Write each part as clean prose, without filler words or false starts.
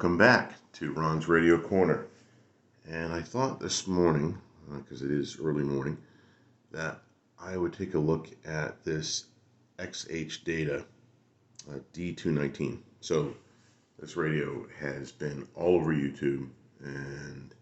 Welcome back to Ron's Radio Corner. And I thought this morning, because it is early morning, that I would take a look at this XHData D-219. So this radio has been all over YouTube and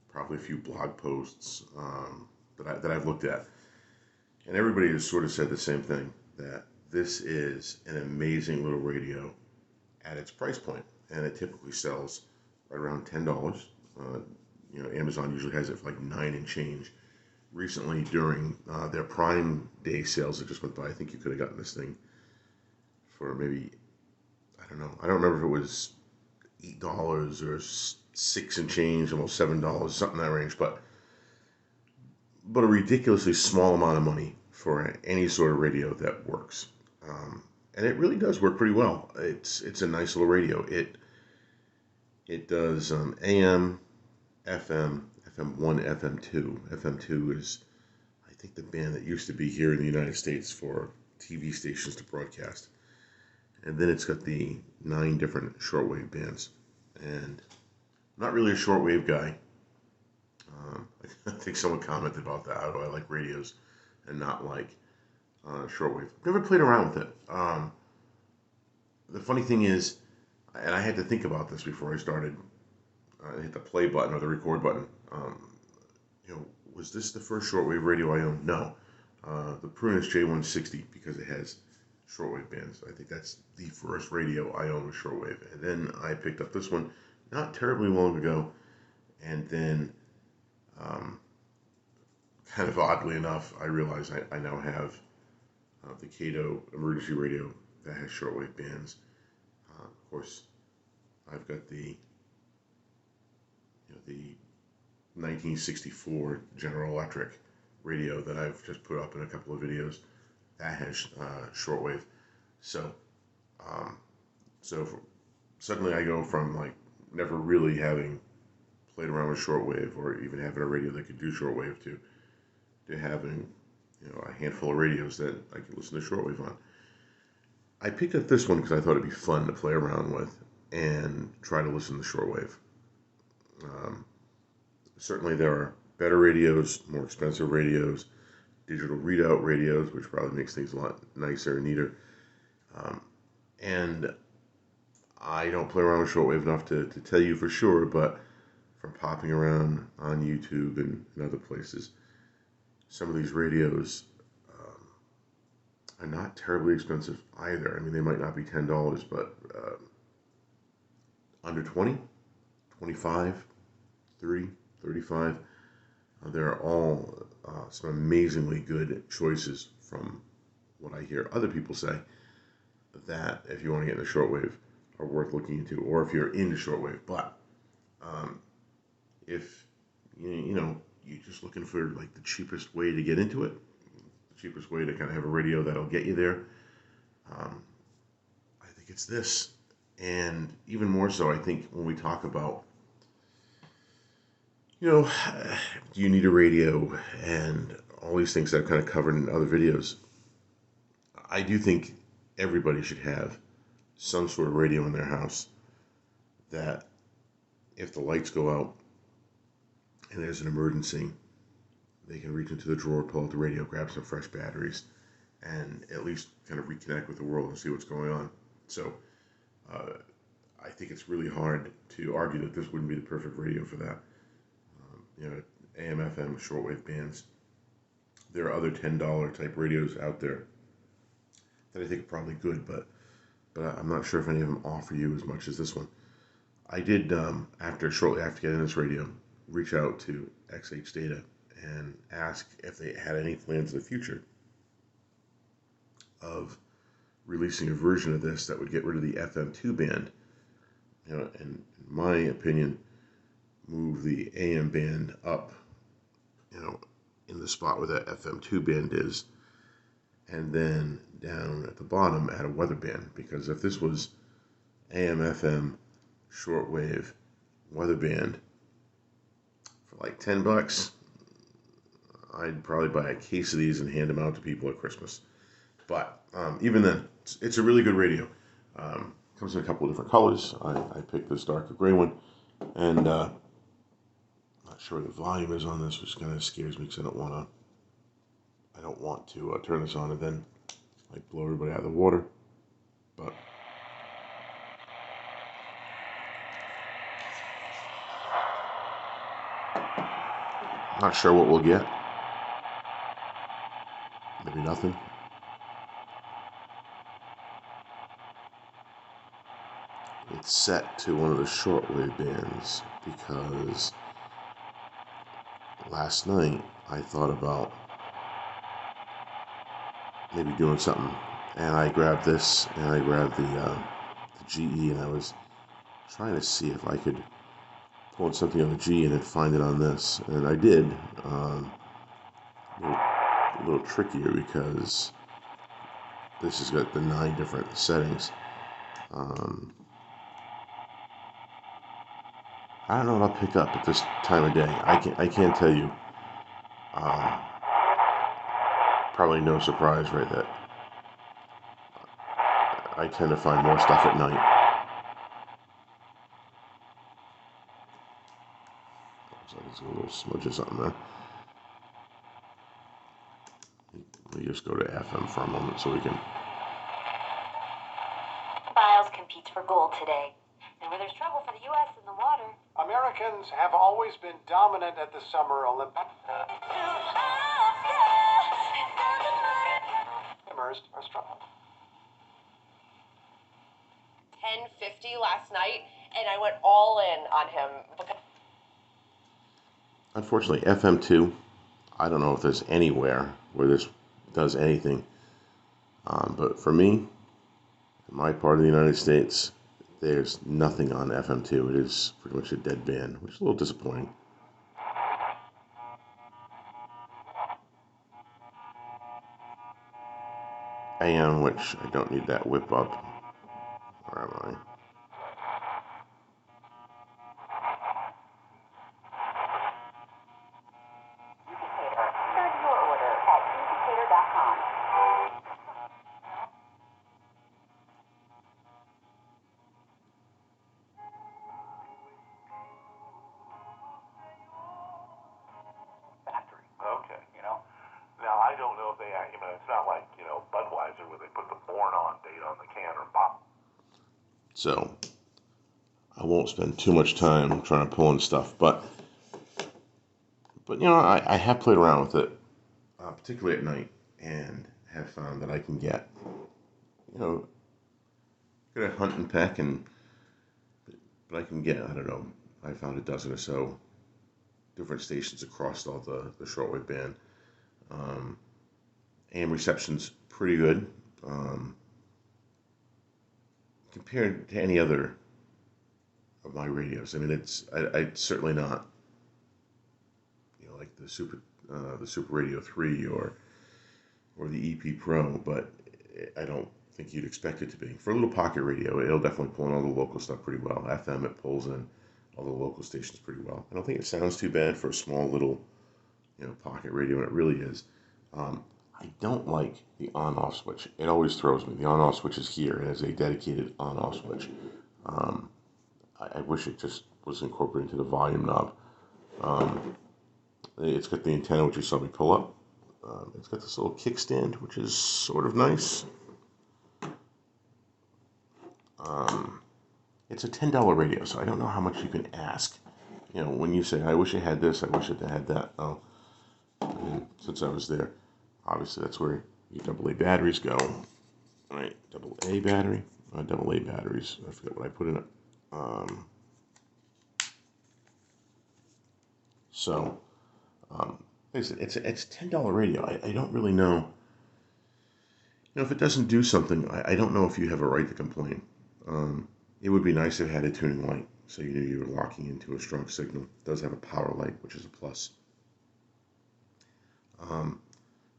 probably a few blog posts that I've looked at. And everybody has sort of said the same thing, that this is an amazing little radio at its price point, and it typically sells right around $10. Amazon usually has it for like $9 and change. Recently, during their Prime Day sales that just went by, I think you could have gotten this thing for maybe, I don't know, I don't remember if it was $8 or $6 and change, almost $7, something in that range, but a ridiculously small amount of money for any sort of radio that works. And it really does work pretty well. It's a nice little radio. It does AM, FM, FM1, FM2. FM2 is, I think, the band that used to be here in the United States for TV stations to broadcast. And then it's got the 9 different shortwave bands. And I'm not really a shortwave guy. I think someone commented about that. How do I like radios and not like shortwave? Never played around with it. The funny thing is, and I had to think about this before I started, hit the play button or the record button. Was this the first shortwave radio I owned? No. The Prunus J160, because it has shortwave bands. I think that's the first radio I owned with shortwave. And then I picked up this one not terribly long ago, and then kind of oddly enough, I realized I now have the Cato emergency radio that has shortwave bands. Of course, I've got the 1964 General Electric radio that I've just put up in a couple of videos that has shortwave. So suddenly I go from like never really having played around with shortwave or even having a radio that could do shortwave to having a handful of radios that I could listen to shortwave on. I picked up this one because I thought it'd be fun to play around with and try to listen to shortwave. Certainly there are better radios, more expensive radios, digital readout radios, which probably makes things a lot nicer and neater. And I don't play around with shortwave enough to tell you for sure, but from popping around on YouTube and other places, some of these radios are not terribly expensive either. I mean, they might not be $10, but under 20, 25, 30, 35. They're all some amazingly good choices from what I hear other people say, that if you want to get into shortwave are worth looking into, or if you're into shortwave. But if you're just looking for like the cheapest way to get into it, the cheapest way to kind of have a radio that'll get you there, I think it's this. And even more so, I think when we talk about, do you need a radio and all these things that I've kind of covered in other videos, I do think everybody should have some sort of radio in their house that if the lights go out and there's an emergency, they can reach into the drawer, pull out the radio, grab some fresh batteries, and at least kind of reconnect with the world and see what's going on. So I think it's really hard to argue that this wouldn't be the perfect radio for that. AM, FM, shortwave bands. There are other $10 type radios out there that I think are probably good, but I'm not sure if any of them offer you as much as this one. I did, shortly after getting this radio, reach out to XHData and ask if they had any plans in the future of releasing a version of this that would get rid of the FM2 band, and in my opinion, move the AM band up, in the spot where that FM2 band is, and then down at the bottom add a weather band. Because if this was AM, FM, shortwave, weather band for like $10, I'd probably buy a case of these and hand them out to people at Christmas. But even then, it's a really good radio. comes in a couple of different colors. I picked this darker gray one, and not sure what the volume is on this, which kind of scares me because I don't want to turn this on and then like blow everybody out of the water. But not sure what we'll get. Maybe nothing. It's set to one of the shortwave bands because last night I thought about maybe doing something, and I grabbed this and I grabbed the GE, and I was trying to see if I could pull in something on the G and then find it on this, and I did. A little trickier because this has got the 9 different settings. I don't know what I'll pick up at this time of day. I can't tell you. Probably no surprise, right? That I tend to find more stuff at night. Looks like it's a little smudge of something there. Let me just go to FM for a moment so we can. Biles competes for gold today. And where there's trouble for the U.S. in the water. Americans have always been dominant at the Summer Olympics. Are strong. 10:50 last night, and I went all in on him. Unfortunately, FM2, I don't know if there's anywhere where this does anything. But for me, in my part of the United States, there's nothing on FM2. It is pretty much a dead band, which is a little disappointing. AM, which I don't need that whip up. Where am I? Start your order at XHData.com. Factory. Okay, Now, I don't know if they, it's not like, Budweiser where they put the born on date on the can or bottle. So, I won't spend too much time trying to pull in stuff, but I have played around with it, particularly at night, and have found that I can get, good at hunt and peck, but I can get, I don't know, I found a dozen or so different stations across all the shortwave band. AM reception's pretty good compared to any other of my radios. I mean, it's certainly not like the Super Radio 3 or the EP Pro, but I don't think you'd expect it to be. For a little pocket radio, it'll definitely pull in all the local stuff pretty well. FM, it pulls in all the local stations pretty well. I don't think it sounds too bad for a small little pocket radio, and it really is. I don't like the on-off switch. It always throws me. The on-off switch is here. It has a dedicated on-off switch. I wish it just was incorporated into the volume knob. It's got the antenna, which you saw me pull up. It's got this little kickstand, which is sort of nice. It's a $10 radio, so I don't know how much you can ask. When you say, I wish I had this, I wish I had that. Oh, since I was there, obviously that's where your AA batteries go. All right, AA battery, AA batteries. I forget what I put in it. Like I said, it's a $10 radio. I don't really know. If it doesn't do something, I don't know if you have a right to complain. It would be nice if it had a tuning light, so you knew you were locking into a strong signal. It does have a power light, which is a plus.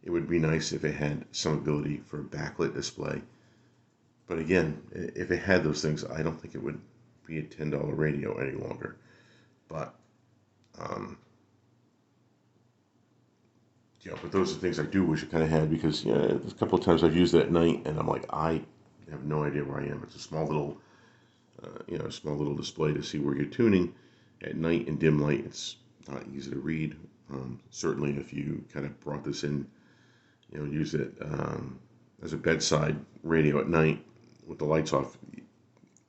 It would be nice if it had some ability for a backlit display. But again, if it had those things, I don't think it would be a $10 radio any longer. But but those are things I do wish it kind of had, because there's a couple of times I've used it at night and I'm like, I have no idea where I am. It's a small little a small little display to see where you're tuning. At night in dim light, it's not easy to read. Certainly, if you kind of brought this in, use it as a bedside radio at night with the lights off,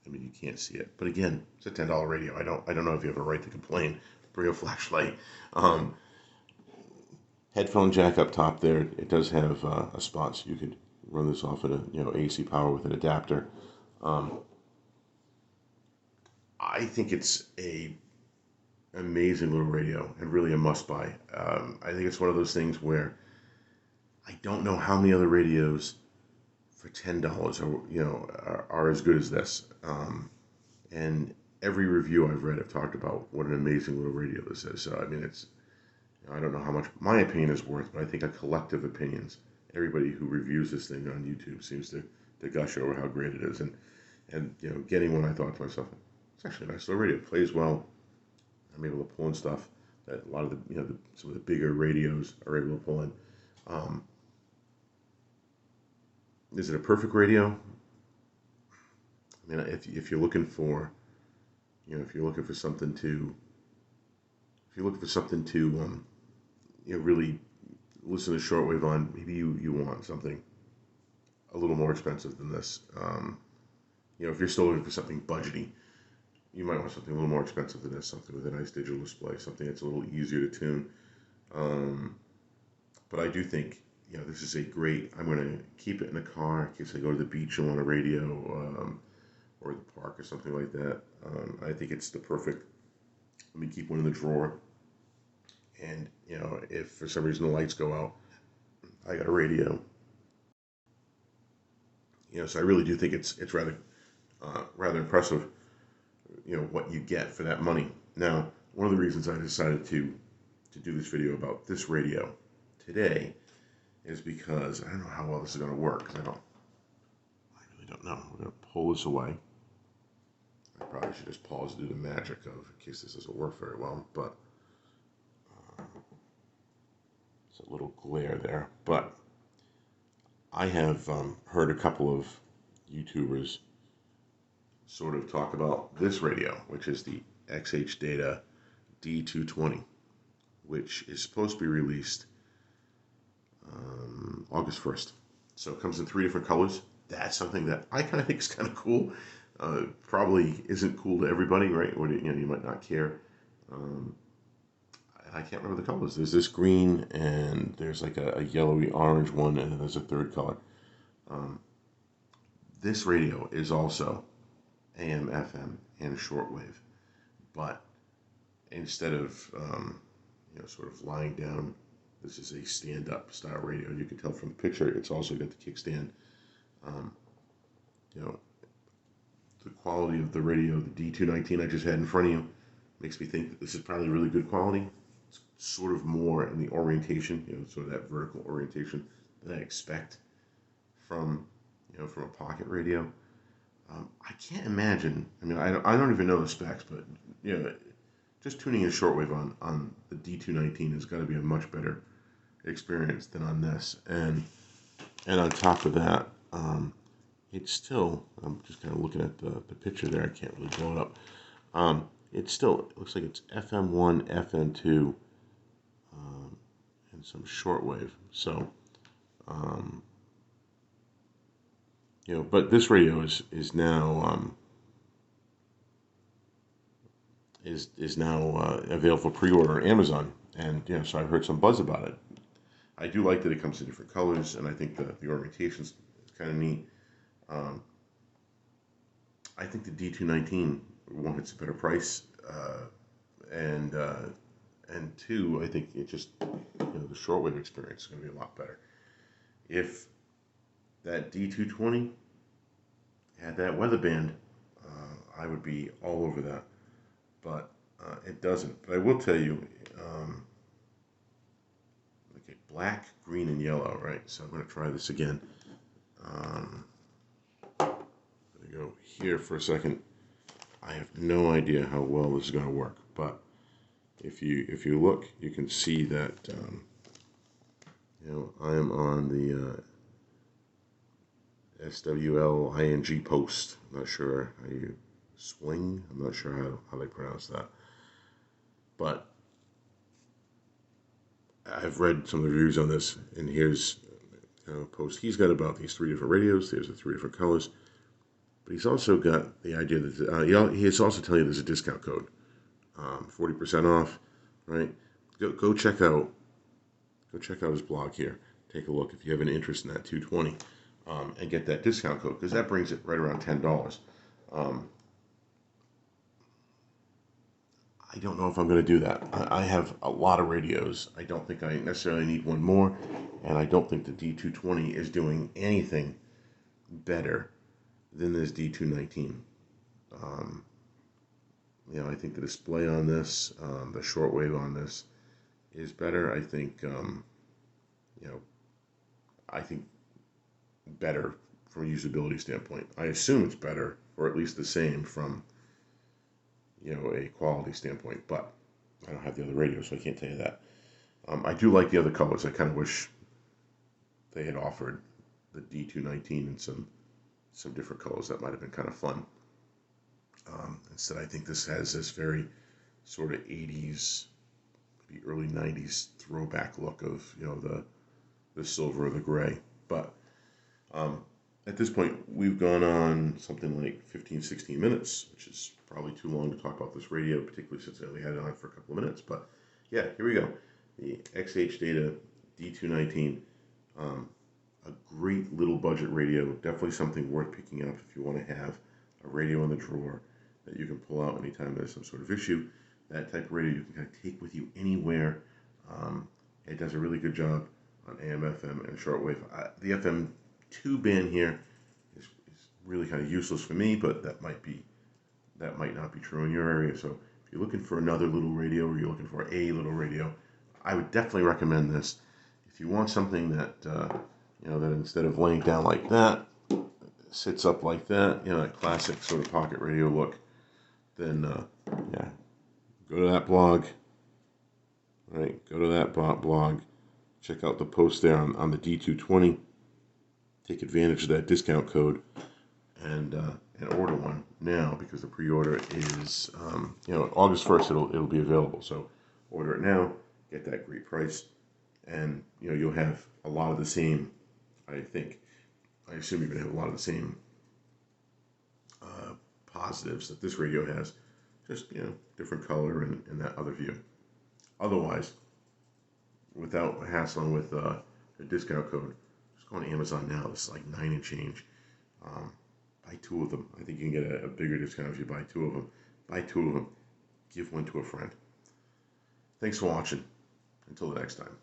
I mean, you can't see it. But again, it's a $10 radio. I don't know if you have a right to complain. Bring a flashlight. Headphone jack up top there. It does have a spot so you could run this off at AC power with an adapter. I think it's a amazing little radio and really a must buy. I think it's one of those things where I don't know how many other radios for $10 are as good as this. And every review I've read have talked about what an amazing little radio this is. So I mean, I don't know how much my opinion is worth, but I think a collective opinions. Everybody who reviews this thing on YouTube seems to gush over how great it is. And getting one, I thought to myself, it's actually a nice little radio. It plays well. I'm able to pull in stuff that a lot of some of the bigger radios are able to pull in. Is it a perfect radio? I mean, if you're looking for, if you're looking for something to, really listen to shortwave on, maybe you want something a little more expensive than this. If you're still looking for something budgety, you might want something a little more expensive than this, something with a nice digital display, something that's a little easier to tune. But I do think, this is I'm going to keep it in the car in case I go to the beach and want a radio, or the park or something like that. I think it's the perfect, let me keep one in the drawer. And, if for some reason the lights go out, I got a radio. So I really do think it's rather impressive, what you get for that money. Now, one of the reasons I decided to do this video about this radio today is because I don't know how well this is going to work. I really don't know. We're going to pull this away. I probably should just pause to do the magic of, in case this doesn't work very well, but it's a little glare there. But I have heard a couple of YouTubers sort of talk about this radio, which is the XHData D-220, which is supposed to be released August 1st. So it comes in 3 different colors. That's something that I kind of think is kind of cool. Probably isn't cool to everybody, right? Or you might not care. I can't remember the colors. There's this green, and there's like a yellowy orange one, and then there's a third color. This radio is also AM, FM, and shortwave, but instead of sort of lying down, this is a stand-up style radio. You can tell from the picture, it's also got the kickstand. The quality of the radio, the D-219 I just had in front of you, makes me think that this is probably really good quality. It's sort of more in the orientation, sort of that vertical orientation that I expect from a pocket radio. I can't imagine. I mean, I don't even know the specs, but just tuning in shortwave on the D-219 has got to be a much better experience than on this. And on top of that, it's still, I'm just kind of looking at the picture there. I can't really blow it up. It looks like it's FM1, FM2, and some shortwave. So, but this radio is now is now available for pre-order on Amazon, and so I've heard some buzz about it. I do like that it comes in different colors, and I think the orientation is kind of neat. I think the D-219, one, it's a better price, and two, I think it just the shortwave experience is going to be a lot better. If that D-220 had that weather band, I would be all over that, but it doesn't. But I will tell you, okay, black, green, and yellow, right? So I'm going to try this again. I'm going to go here for a second. I have no idea how well this is going to work, but if you look, you can see that I am on the SWLING post. I'm not sure how you Swing. I'm not sure how they pronounce that. But I've read some of the reviews on this, and here's a post. He's got about these 3 different radios. There's the 3 different colors. But he's also got the idea that he is also telling you there's a discount code, 40% off, right? Go check out his blog here. Take a look if you have an interest in that 220, and get that discount code, because that brings it right around $10. I don't know if I'm going to do that. I have a lot of radios. I don't think I necessarily need one more, and I don't think the D220 is doing anything better than this D219. I think the display on this, the shortwave on this, is better. I think, I think better from a usability standpoint. I assume it's better, or at least the same from, a quality standpoint. But I don't have the other radio, so I can't tell you that. I do like the other colors. I kind of wish they had offered the D219 in some different colors. That might have been kind of fun. Instead, I think this has this very sort of 80s, maybe early 90s throwback look of, the silver or the gray. But at this point, we've gone on something like 15, 16 minutes, which is probably too long to talk about this radio, particularly since I only had it on for a couple of minutes. But yeah, here we go. The XHData D-219, a great little budget radio, definitely something worth picking up if you want to have a radio in the drawer that you can pull out anytime there's some sort of issue. That type of radio you can kind of take with you anywhere. It does a really good job on AM, FM, and shortwave. The FM 2 band here is really kind of useless for me, but that might not be true in your area. So if you're looking for another little radio, or you're looking for a little radio, I would definitely recommend this. If you want something that that instead of laying down like that, sits up like that, that classic sort of pocket radio look, then go to that blog. Right, go to that blog. Check out the post there on the D220. Take advantage of that discount code and order one now, because the pre-order is August 1st. It'll be available. So order it now. Get that great price, and you'll have a lot of the same. I assume you're going to have a lot of the same positives that this radio has, just different color and that other view. Otherwise, without hassling with a discount code, just go on Amazon now. This is like $9 and change. Buy 2 of them. I think you can get a bigger discount if you buy 2 of them. Buy 2 of them. Give one to a friend. Thanks for watching. Until the next time.